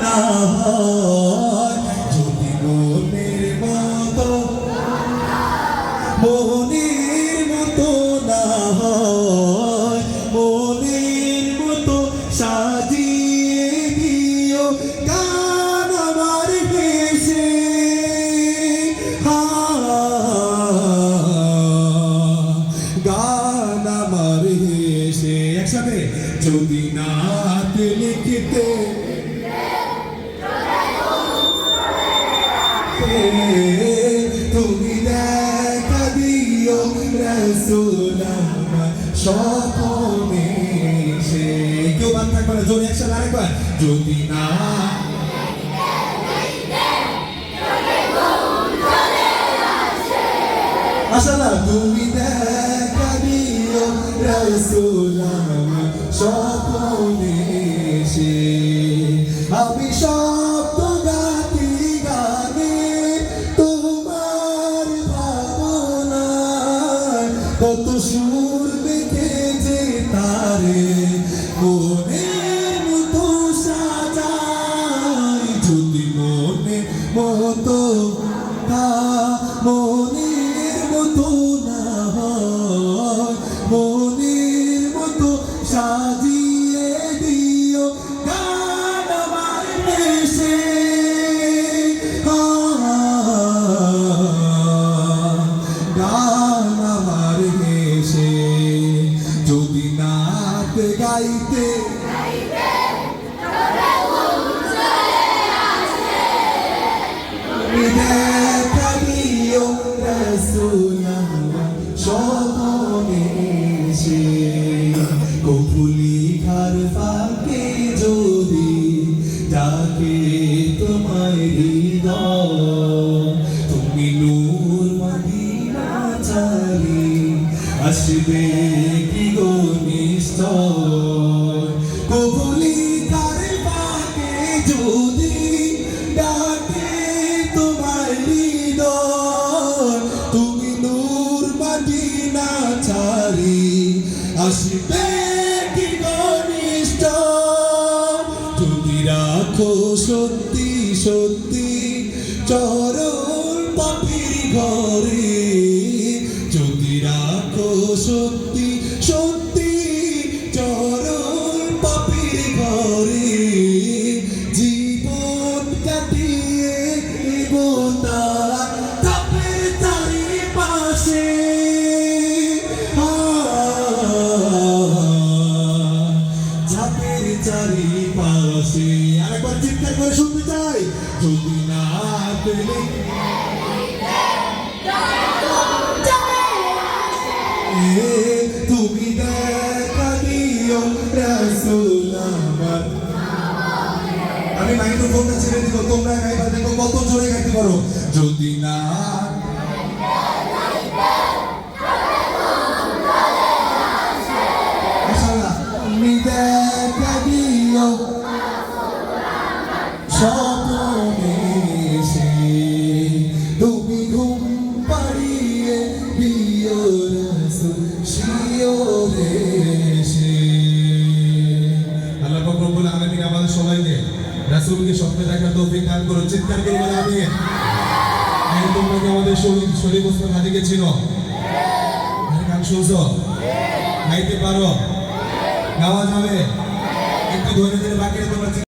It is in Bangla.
না হয়, যদি মনের মতো না হয়, মনের মতো সাজিয়ে দিও গান আমার ভেসে, গান আমার ভেসে। একসাথে যদি নাত লিখতে তুমি দেখা দিও রাসূল আমার স্বপ্নে এসে। কেউ বাদ থাকবে না, জোরে একসাথে আরেকবার। যদি না মাশাআল্লাহ, তুমি দেখা দিও রাসূল আমার স্বপ্নে এসে। আমি শব্দ গাতি গানে তোমার ভাবনায়, কত সুর দেখে যে তারে মনের মতো সাজাই। যদি মনের মতো মনের মতো না হয়, মনের মতো সাজিয়ে দিও গান আমার ভেসে, গান আমার ভেসে। যদি নাত গাইতে দেখা দিও রাসূল আমার স্বপ্নে এসে। কপুলি ঘর ফাঁকে যদি ডাকে তোমায় হৃদয়, তুমি নূর মদিনা চালি আসবে কি গো নিশ্চয়। কপুলি ঘর ফাঁকে যদি ডাকে তোমায় হৃদয়, তুমি নূর মদিনা চালি আসবে কি ঘনিষ্ঠ। যদি রাখো সত্যি সত্যি চরণ পাপির ঘরে, যদি রাখো সত্যি সত্যি চরণ পাপির ঘরে, জীবন কাটিয়ে তারা তাপের চারিপাশে, ঝাপের চারিপাশে। আরেকবার চিৎকার করে শুনতে চাই। যদি না পেলে তুমি দেখা দিও রাসূল আমার। আমি মাইক্রোফোনটা ছেড়ে দিব, তোমরা গাইবা, দেখো কত জোরে গাইতে পারো। যদি না তুমি দেখা দিও স্বপ্নে এসে, তুমি ঘুম পাড়িয়ে দিও রাসূল শিওরে এসে। আল্লাহ পাক রব্বুল আলামিন আমাদের সবাইকে রাসূলকে স্বপ্নে দেখার তৌফিক দান করুন। চিৎকার করে বলে আমিন। তোমরা কি আমাদের শরীফ ওসমান হাদিকে চিনো? গান শুনছো? গাইতে পারো? গাওয়া যাবে? একটু ধরে ধরে বাকি তোমরা